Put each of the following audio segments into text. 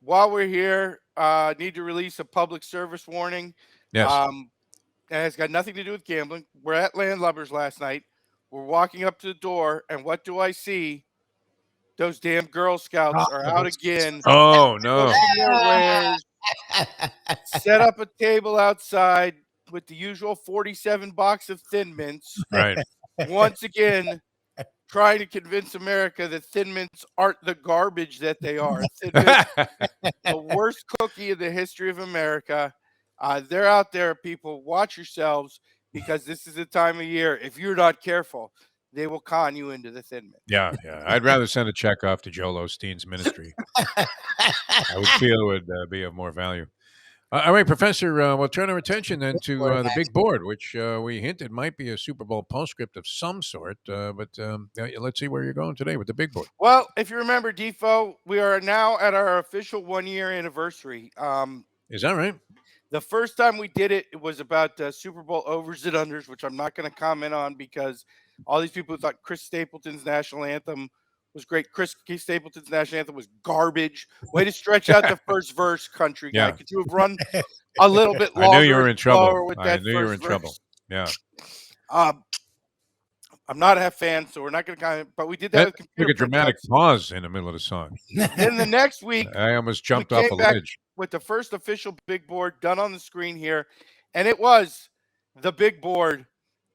while we're here, need to release a public service warning. Yes. Um, and it's got nothing to do with gambling. We're at Landlubbers last night. We're walking up to the door, and what do I see? Those damn Girl Scouts are out again, Oh no. cooking their wares, set up a table outside with the usual 47 box of Thin Mints. Right. Once again, trying to convince America that Thin Mints aren't the garbage that they are. Thin Mints, the worst cookie in the history of America. They're out there, people. Watch yourselves because this is the time of year. If you're not careful, they will con you into the Thin Mint. Yeah. I'd rather send a check off to Joel Osteen's ministry. I would feel it would be of more value. All right, Professor, we'll turn our attention then to the big board, which we hinted might be a Super Bowl postscript of some sort. But let's see where you're going today with the big board. Well, if you remember, Defo, we are now at our official 1 year anniversary. Is that right? The first time we did it, it was about Super Bowl overs and unders, which I'm not going to comment on because all these people thought Chris Stapleton's national anthem was great. Chris Stapleton's national anthem was garbage. Way to stretch out the first verse, country guy. Yeah. Could you have run a little bit longer? I knew you were in trouble. With I that knew you were in first trouble. verse? Yeah. I'm not a fan, so we're not going to comment. But we did that with computer took a dramatic pause in the middle of the song. Then the next week, I almost jumped off a ledge. With the first official big board done on the screen here, and it was the big board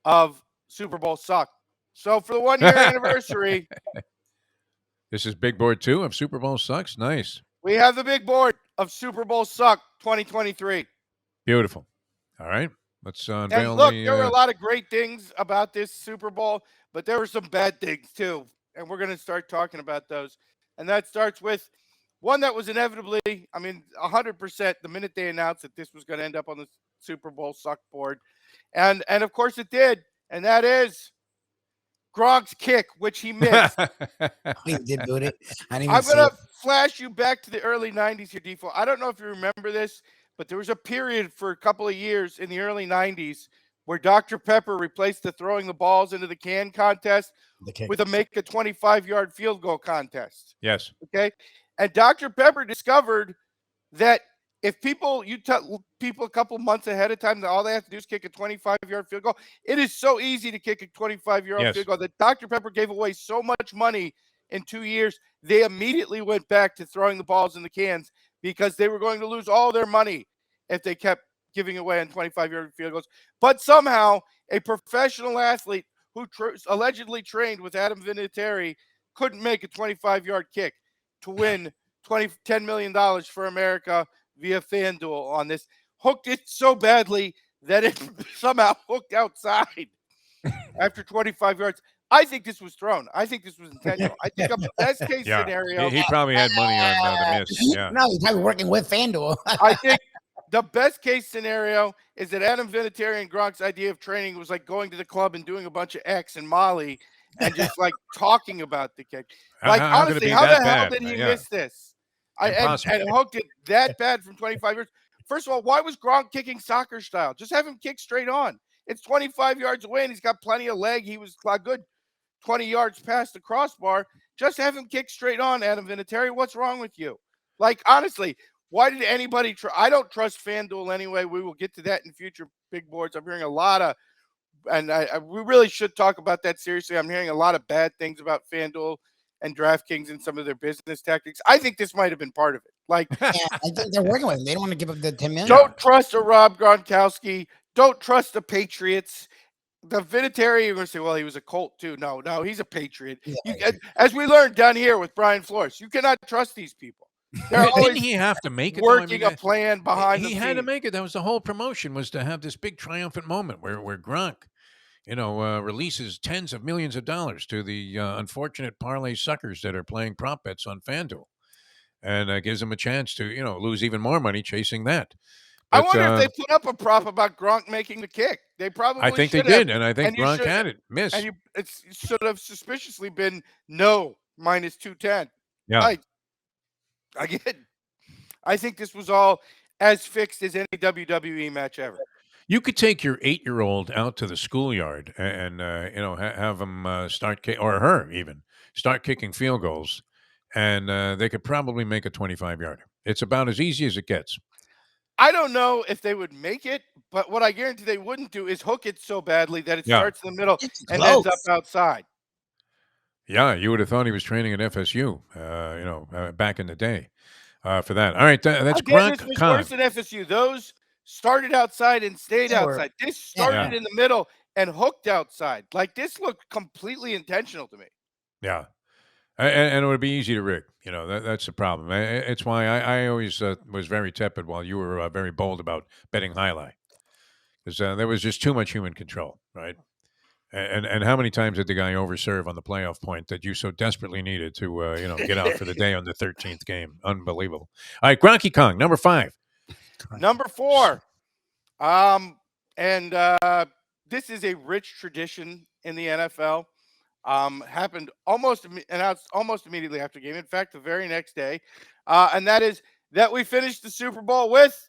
of Super Bowl Suck. So for the 1 year anniversary, this is big board 2 of Super Bowl Sucks. Nice. We have the big board of Super Bowl Suck 2023. Beautiful. All right. Let's unveil. And look, there were a lot of great things about this Super Bowl, but there were some bad things too. And we're going to start talking about those. And that starts with one that was inevitably, 100% the minute they announced that this was going to end up on the Super Bowl Suck board. And of course it did. And that is Gronk's kick, which he missed. He did do it. I'm going to flash you back to the early 90s here, Defo. I don't know if you remember this, but there was a period for a couple of years in the early 90s where Dr. Pepper replaced the throwing the balls into the can contest with a make a 25-yard field goal contest. Yes. Okay. And Dr. Pepper discovered that if you tell people a couple months ahead of time that all they have to do is kick a 25-yard field goal, it is so easy to kick a 25-yard field goal that Dr. Pepper gave away so much money in 2 years, they immediately went back to throwing the balls in the cans because they were going to lose all their money if they kept giving away on 25-yard field goals. But somehow, a professional athlete who allegedly trained with Adam Vinatieri couldn't make a 25-yard kick to win $10 million for America via FanDuel on this. Hooked it so badly that it somehow hooked outside after 25 yards. I think this was thrown. I think this was intentional. I think a best case scenario. He probably had money on the miss. Yeah. No, he's probably working with FanDuel. I think the best case scenario is that Adam Vinatieri and Gronk's idea of training was like going to the club and doing a bunch of X and Molly and just like talking about the kick. Like, honestly, how the hell did he miss this? And hooked it that bad from 25 yards. First of all, why was Gronk kicking soccer style? Just have him kick straight on. It's 25 yards away, and he's got plenty of leg. He was a good 20 yards past the crossbar. Just have him kick straight on, Adam Vinatieri. What's wrong with you? Like, honestly, why did anybody try? I don't trust FanDuel anyway. We will get to that in future big boards. I'm hearing a lot of, and we really should talk about that seriously. I'm hearing a lot of bad things about FanDuel and DraftKings and some of their business tactics. I think this might have been part of it. Like, I think they're working with him. They don't want to give up the $10 million. Don't trust a Rob Gronkowski. Don't trust the Patriots. The Vinatieri, you're going to say, well, he was a Colt too. No, he's a Patriot. Yeah. As we learned down here with Brian Flores, you cannot trust these people. Didn't he have to make it? Working a plan behind the scenes. He had to make it. That was the whole promotion, was to have this big triumphant moment where Gronk, releases tens of millions of dollars to the unfortunate parlay suckers that are playing prop bets on FanDuel, and gives them a chance to, lose even more money chasing that. But, I wonder if they put up a prop about Gronk making the kick. They probably I think they did, and I think Gronk had it. Miss. And it should have suspiciously been no, minus 210. Yeah. Again, I think this was all as fixed as any WWE match ever. You could take your 8-year-old out to the schoolyard and have him start or her even start kicking field goals, and they could probably make a 25-yarder. It's about as easy as it gets. I don't know if they would make it, but what I guarantee they wouldn't do is hook it so badly that it starts in the middle and ends up outside. Yeah, you would have thought he was training at FSU, back in the day for that. All right, that's Again, this Gronk was Khan. worse than FSU. Those started outside and stayed outside. This started in the middle and hooked outside. Like, this looked completely intentional to me. Yeah. And it would be easy to rig. That's the problem. It's why I always was very tepid while you were very bold about betting highlight. Because there was just too much human control, right? And how many times did the guy overserve on the playoff point that you so desperately needed to get out for the day on the 13th game? Unbelievable. All right, Gronky Kong, number 5. Number 4. This is a rich tradition in the NFL. Happened announced almost immediately after the game. In fact, the very next day. And that is that we finished the Super Bowl with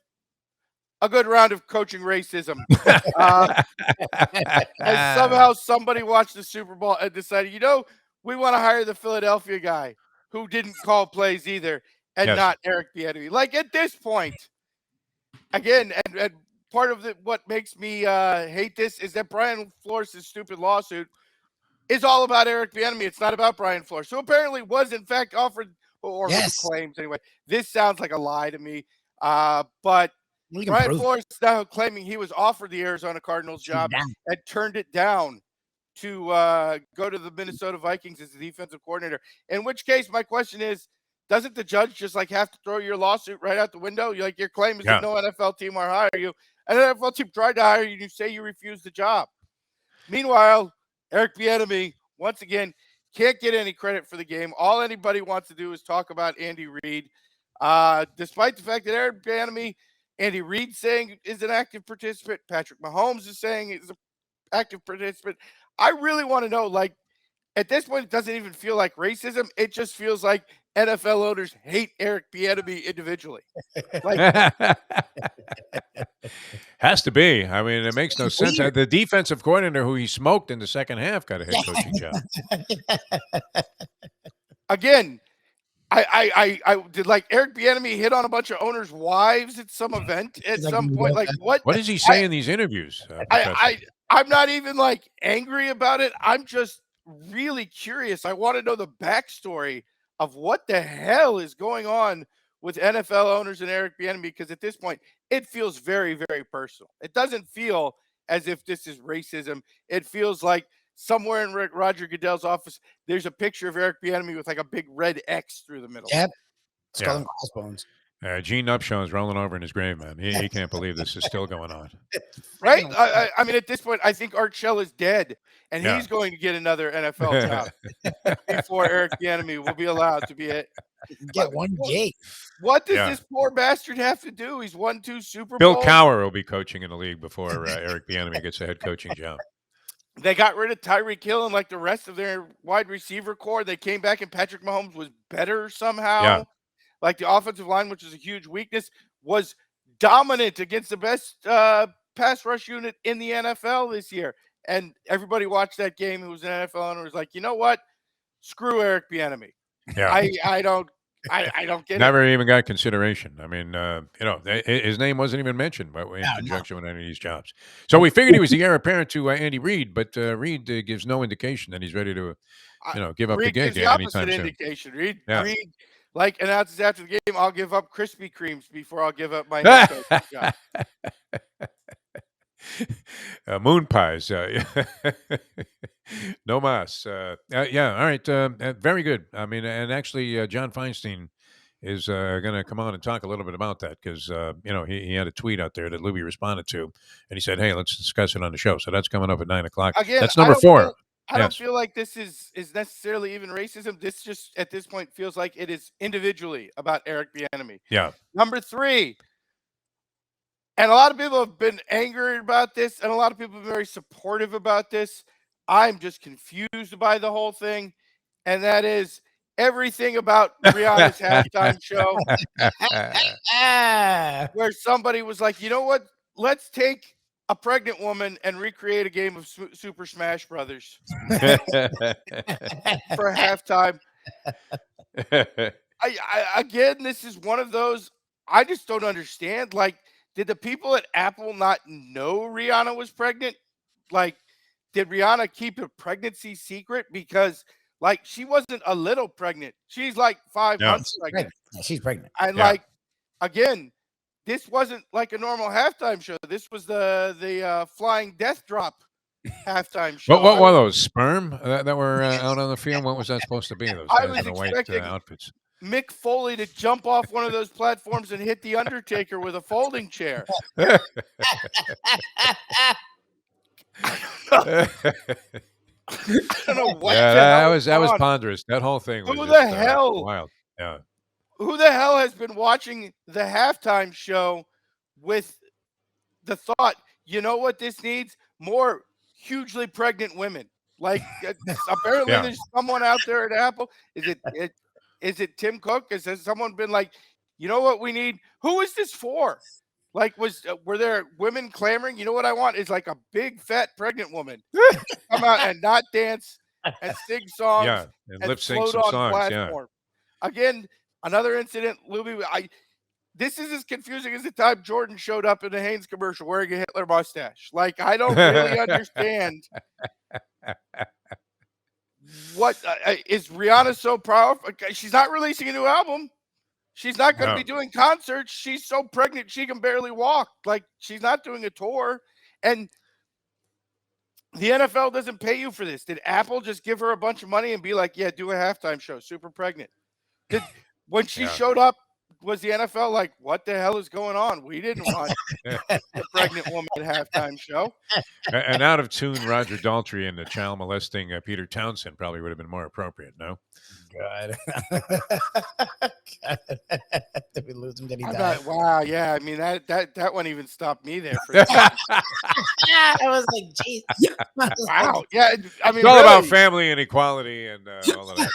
a good round of coaching racism. And somehow somebody watched the Super Bowl and decided, we want to hire the Philadelphia guy who didn't call plays either, and not Eric Bieniemy. Like, at this point, again, and part of what makes me hate this is that Brian Flores' stupid lawsuit is all about Eric Bieniemy. It's not about Brian Flores, who apparently was in fact offered, or claims anyway. This sounds like a lie to me, but Brian Flores is now claiming he was offered the Arizona Cardinals job and turned it down to go to the Minnesota Vikings as the defensive coordinator. In which case, my question is, doesn't the judge just have to throw your lawsuit right out the window? Your claim is that no NFL team will hire you. An NFL team tried to hire you, and you say you refused the job. Meanwhile, Eric Bieniemy, once again, can't get any credit for the game. All anybody wants to do is talk about Andy Reid. Despite the fact that Eric Bieniemy, Andy Reid saying is an active participant, Patrick Mahomes is saying is an active participant. I really want to know, at this point, it doesn't even feel like racism. It just feels like NFL owners hate Eric Bieniemy individually. Has to be. I mean, it makes no sense. The defensive coordinator who he smoked in the second half got a head coaching job. Again, I did Eric Bieniemy hit on a bunch of owners' wives at some event at some point. What does he say in these interviews? I'm not even angry about it. I'm just really curious. I want to know the backstory of what the hell is going on with NFL owners and Eric Bieniemy, because at this point, it feels very, very personal. It doesn't feel as if this is racism. It feels like somewhere in Roger Goodell's office, there's a picture of Eric Bieniemy with a big red X through the middle. Yep. Skull and crossbones. Gene Upshaw is rolling over in his grave, man. He can't believe this is still going on. Right? I mean, at this point, I think Art Shell is dead, and he's going to get another NFL job before Eric Bieniemy will be allowed to be it. Get one gig. What does this poor bastard have to do? He's won 2 Super Bill Bowls. Cowher will be coaching in the league before Eric Bieniemy gets a head coaching job. They got rid of Tyreek Hill and the rest of their wide receiver core. They came back and Patrick Mahomes was better somehow. Yeah. The offensive line, which is a huge weakness, was dominant against the best pass rush unit in the NFL this year. And everybody watched that game who was an NFL owner was like, you know what? Screw Eric Bieniemy. Yeah. I don't get it. Never even got consideration. I mean, his name wasn't even mentioned in conjunction with any of these jobs. So we figured he was the heir apparent to Andy Reid, but Reid gives no indication that he's ready to, give up Reid the gig gives the anytime opposite soon. indication. Reid announces after the game, I'll give up Krispy Kremes before I'll give up my head coaching job. Moon pies. No mas. All right. Very good. I mean, and actually, John Feinstein is going to come on and talk a little bit about that because, he had a tweet out there that Louie responded to, and he said, hey, let's discuss it on the show. So that's coming up at 9 o'clock. Again, that's number 4. I don't feel like this is necessarily even racism. This just, at this point, feels like it is individually about Eric Bieniemy. Yeah. Number 3. And a lot of people have been angry about this, and a lot of people have been very supportive about this. I'm just confused by the whole thing, and that is everything about Rihanna's halftime show, where somebody was like, you know what? Let's take a pregnant woman and recreate a game of Super Smash Brothers for halftime. Again, this is one of those I just don't understand. Like, did the people at Apple not know Rihanna was pregnant? Like, did Rihanna keep a pregnancy secret? Because like she wasn't a little pregnant. She's like 5 months She's pregnant. pregnant. Yeah, she's pregnant. And Yeah. like again, this wasn't like a normal halftime show. This was the flying death drop halftime show. What were those sperm that were out on the field? What was that supposed to be? Those I guys was in the white expecting outfits. Mick Foley to jump off one of those platforms and hit the Undertaker with a folding chair. I don't know what Yeah, the hell that was on. ponderous. That whole thing was Who just the hell? wild. Yeah. Who the hell has been watching the halftime show with the thought, you know what this needs? More hugely pregnant women. Like apparently Yeah. there's someone out there at Apple. Is it Tim Cook? Has someone been like, you know what we need? Who is this for? Like, were there women clamoring? You know what I want is like a big fat pregnant woman come out and not dance and sing songs Yeah, and lip sync float some on songs. Yeah. platform. Again, another incident, Luby. This is as confusing as the time Jordan showed up in the Hanes commercial wearing a Hitler mustache. Like, I don't really understand what is Rihanna so powerful. She's not releasing a new album. She's not going to be doing concerts. She's so pregnant she can barely walk. Like, she's not doing a tour. And the NFL doesn't pay you for this. Did Apple just give her a bunch of money and be like, yeah, do a halftime show, super pregnant? When she showed up, was the NFL like, what the hell is going on? We didn't want a pregnant woman at halftime show. An out of tune Roger Daltrey and the child molesting Peter Townsend probably would have been more appropriate, no? God. Did we lose him? Did he I'm die? not, wow, yeah. I mean, that one even stopped me there for a second. I was like, geez. Wow. Yeah. I mean, It's all really, about family and equality and all of that.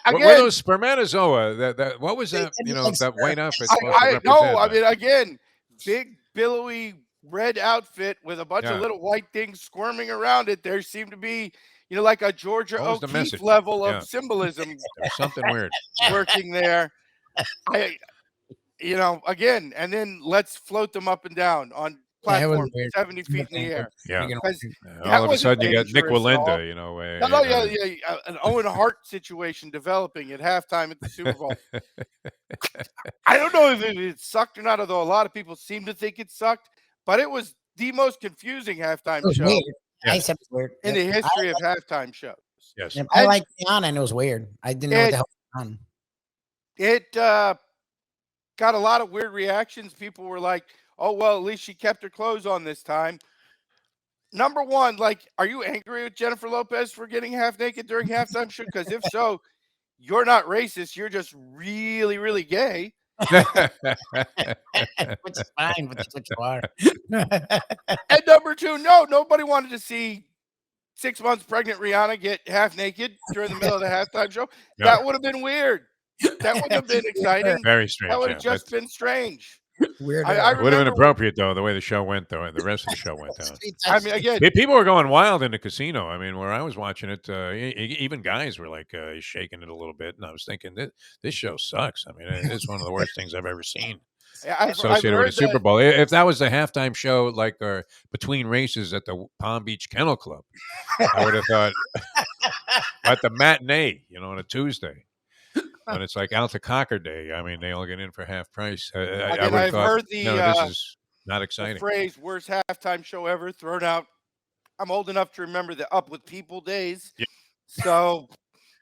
What were again, those spermatozoa? That what was that? You know, that white outfit supposed to I represent? know. I mean, again, big billowy red outfit with a bunch of little white things squirming around it. There seemed to be, you know, like a Georgia What was the O'Keeffe message? level Yeah. of symbolism There's something weird. working there. Again, and then let's float them up and down on platforms 70 feet in the air. Yeah. Because All of a wasn't sudden, you got Nick dangerous at all. Walinda. You know, an Owen Hart situation developing at halftime at the Super Bowl. I don't know if it sucked or not, although a lot of people seem to think it sucked, but it was the most confusing halftime show Weird. Yeah. I said it was weird. in the history of halftime shows. Yes. I like Rihanna, and it was weird. I didn't know what the hell was on. It got a lot of weird reactions. People were like, oh, well, at least she kept her clothes on this time. Number one, like, are you angry with Jennifer Lopez for getting half naked during halftime show? Because if so, you're not racist. You're just really, really gay. Which is fine, which is what you are. And number two, no, nobody wanted to see 6 months pregnant Rihanna get half naked during the middle of the halftime show. Yeah. That would have been weird. That wouldn't have been exciting. Very strange. That would have Yeah. just been strange. Weird. I It would have been remember- appropriate though, the way the show went though, and the rest of the show went down. I mean, again, People were going wild in the casino. I mean, where I was watching it, even guys were like shaking it a little bit, and I was thinking this show sucks. I mean, it's one of the worst things I've ever seen I've associated with heard the Super Bowl. If that was the halftime show, like between races at the Palm Beach Kennel Club, I would have thought at the matinee, you know, on a Tuesday. When it's like Alta Cocker Day, I mean, they all get in for half price. I would have I've thought, heard the, no, this is not the exciting. phrase "worst halftime show ever" thrown out. I'm old enough to remember the Up with People days. Yeah. So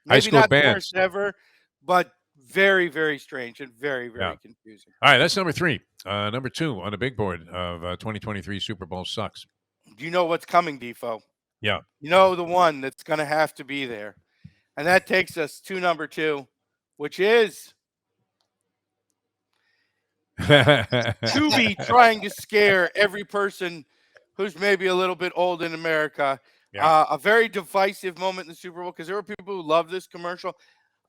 High maybe school not the bands. worst ever, but very, very strange and very, very confusing. All right, that's number 3. Number 2 on the big board of 2023 Super Bowl sucks. Do you know what's coming, Defo? Yeah. You know the one that's going to have to be there. And that takes us to number 2, which is Tubi trying to scare every person who's maybe a little bit old in America. Yeah. A very divisive moment in the Super Bowl because there were people who love this commercial.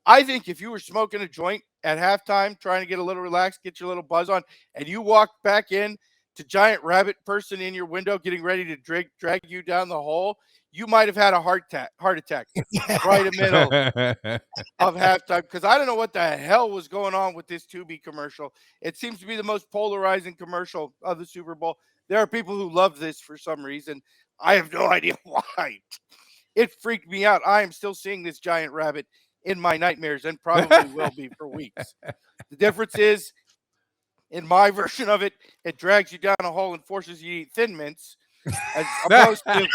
I think if you were smoking a joint at halftime, trying to get a little relaxed, get your little buzz on, and you walked back in to giant rabbit person in your window getting ready to drag you down the hole, you might have had a heart attack right in the middle of halftime, because I don't know what the hell was going on with this Tubi commercial. It seems to be the most polarizing commercial of the Super Bowl. There are people who love this for some reason. I have no idea why. It freaked me out. I am still seeing this giant rabbit in my nightmares and probably will be for weeks. The difference is, in my version of it, it drags you down a hole and forces you to eat Thin Mints, as opposed to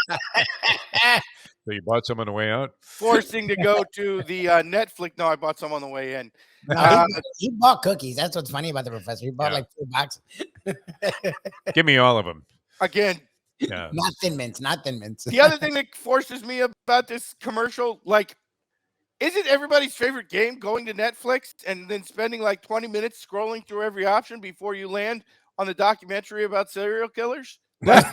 So you bought some on the way out? forcing to go to the Netflix. No, I bought some on the way in. No, he bought cookies. That's what's funny about the professor. He bought like 2 boxes. Give me all of them. Again, not Thin Mints, not Thin Mints. the other thing that forces me about this commercial, like, isn't everybody's favorite game going to Netflix and then spending like 20 minutes scrolling through every option before you land on the documentary about serial killers? I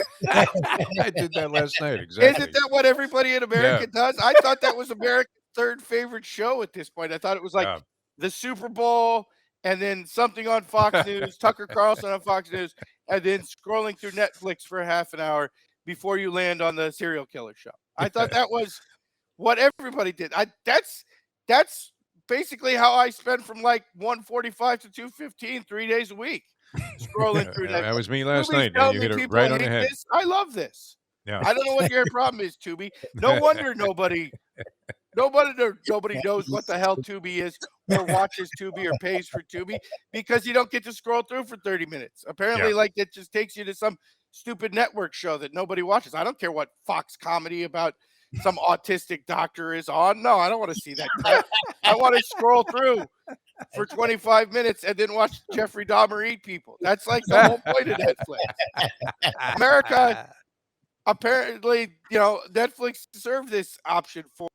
did that last night. Exactly. Isn't that what everybody in America does? I thought that was America's third favorite show at this point. I thought it was like the Super Bowl and then something on Fox News, Tucker Carlson on Fox News, and then scrolling through Netflix for half an hour before you land on the serial killer show. I thought that was what everybody did. That's basically how I spend from like 1:45 to 2:15, 3 days a week, scrolling through Netflix. That was me last night. Tell You me hit it people right on the hate head. this. I love this. Yeah. I don't know what your problem is, Tubi. No wonder nobody knows what the hell Tubi is, or watches Tubi, or pays for Tubi, because you don't get to scroll through for 30 minutes. Apparently, like, it just takes you to some stupid network show that nobody watches. I don't care what Fox comedy about some autistic doctor is on. No, I don't want to see that crap. I want to scroll through for 25 minutes and then watch Jeffrey Dahmer eat people. That's like the whole point of Netflix. America, apparently, Netflix served this option for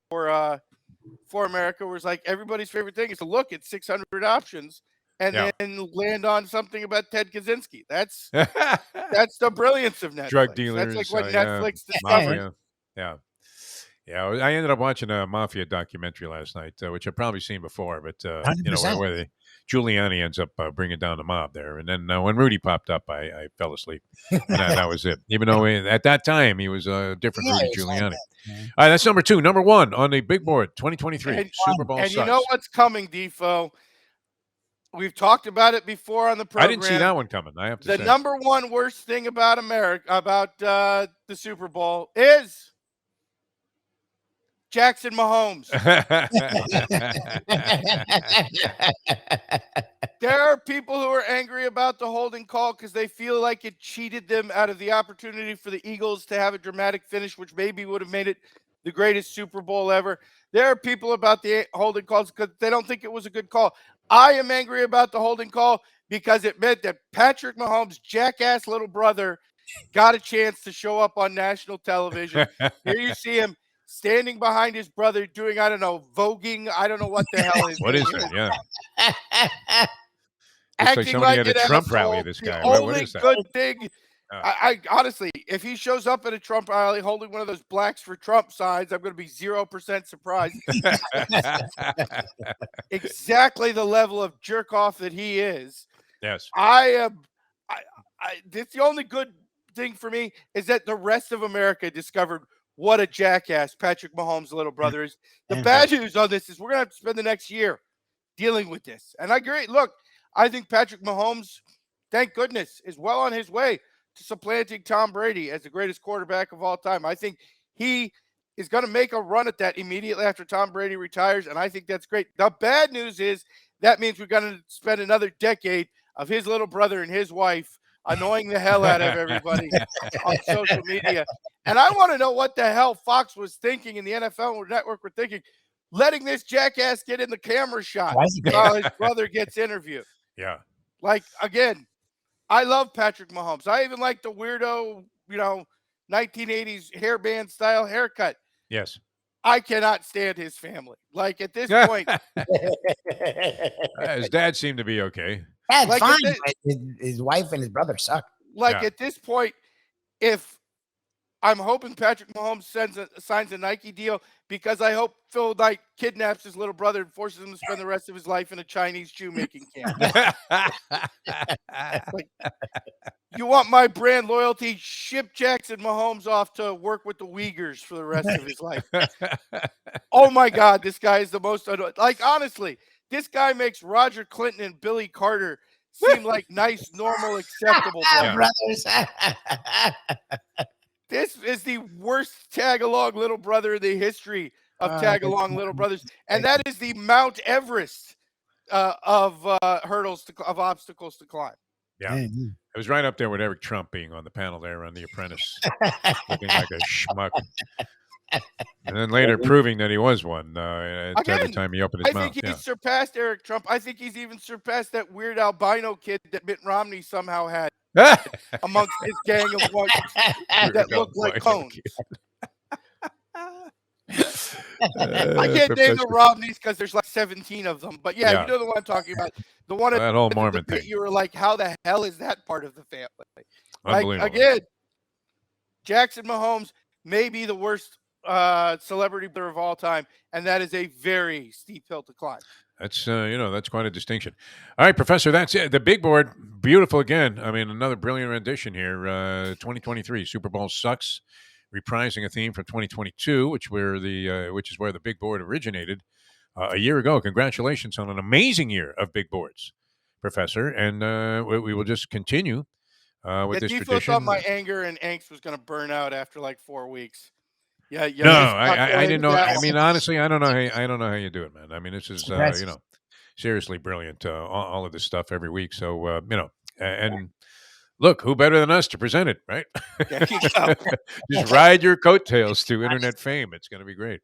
America, where it's like everybody's favorite thing is to look at 600 options and then land on something about Ted Kaczynski. That's the brilliance of Netflix. Drug dealers. That's like what Netflix discovered. Yeah, I ended up watching a mafia documentary last night, which I've probably seen before, but where Giuliani ends up bringing down the mob there, and then when Rudy popped up, I fell asleep, and that was it. Even though at that time he was a different Rudy Giuliani. All right, that's number 2. Number 1 on the big board, 2023 Super Bowl. And you know what's coming, Defo? We've talked about it before on the program. I didn't see that one coming. I have to say, the number one worst thing about the Super Bowl is Jackson Mahomes. There are people who are angry about the holding call because they feel like it cheated them out of the opportunity for the Eagles to have a dramatic finish, which maybe would have made it the greatest Super Bowl ever. There are people about the holding calls because they don't think it was a good call. I am angry about the holding call because it meant that Patrick Mahomes' jackass little brother got a chance to show up on national television. Here you see him standing behind his brother doing, I don't know, voguing. I don't know what the hell is. What is it? Yeah. Acting like somebody like at a an Trump asshole. rally, this guy. The What only is that? good thing, I honestly, if he shows up at a Trump rally holding one of those Blacks for Trump signs, I'm going to be 0% surprised. Exactly the level of jerk off that he is. Yes. This the only good thing for me is that the rest of America discovered what a jackass Patrick Mahomes' little brother is. The bad news on this is we're going to have to spend the next year dealing with this. And I agree. Look, I think Patrick Mahomes, thank goodness, is well on his way to supplanting Tom Brady as the greatest quarterback of all time. I think he is going to make a run at that immediately after Tom Brady retires, and I think that's great. The bad news is that means we're going to spend another decade of his little brother and his wife annoying the hell out of everybody on social media. And I want to know what the hell Fox was thinking and the NFL Network were thinking, letting this jackass get in the camera shot while his brother gets interviewed. Yeah. Like, again, I love Patrick Mahomes. I even like the weirdo, 1980s hairband style haircut. Yes. I cannot stand his family. Like, at this point. His dad seemed to be okay. That's like fine. His wife and his brother suck. Like, at this point, if I'm hoping Patrick Mahomes signs a Nike deal, because I hope Phil Knight kidnaps his little brother and forces him to spend the rest of his life in a Chinese shoemaking camp. Like, You want my brand loyalty? Ship Jackson Mahomes off to work with the Uyghurs for the rest of his life. Oh my God, this guy is the most like honestly, this guy makes Roger Clinton and Billy Carter seem like nice, normal, acceptable brothers. This is the worst tag-along little brother in the history of tag-along little brothers, and that is the Mount Everest of hurdles of obstacles to climb. Yeah, it was right up there with Eric Trump being on the panel there on The Apprentice, looking like a schmuck, and then later proving that he was one every time he opened his mouth. I think he's surpassed Eric Trump. I think he's even surpassed that weird albino kid that Mitt Romney somehow had amongst his gang of ones that looked like cones. I can't name the Romneys because there's like 17 of them. But yeah, you know the one I'm talking about. The one that whole Mormon thing. You were like, how the hell is that part of the family? Unbelievable. Like, again, Jackson Mahomes may be the worst celebrity player of all time, and that is a very steep hill to climb. That's that's quite a distinction. All right, Professor, that's it. The big board, beautiful again. I mean, another brilliant rendition here. 2023 Super Bowl sucks, reprising a theme from 2022, which is where the big board originated a year ago. Congratulations on an amazing year of big boards, Professor, and we will just continue with this tradition. Thought my anger and angst was going to burn out after like 4 weeks. Yeah. No, I didn't know. I mean, honestly, I don't know how you do it, man. I mean, this is seriously brilliant. All of this stuff every week. So and look, who better than us to present it, right? Just ride your coattails to internet fame. It's going to be great.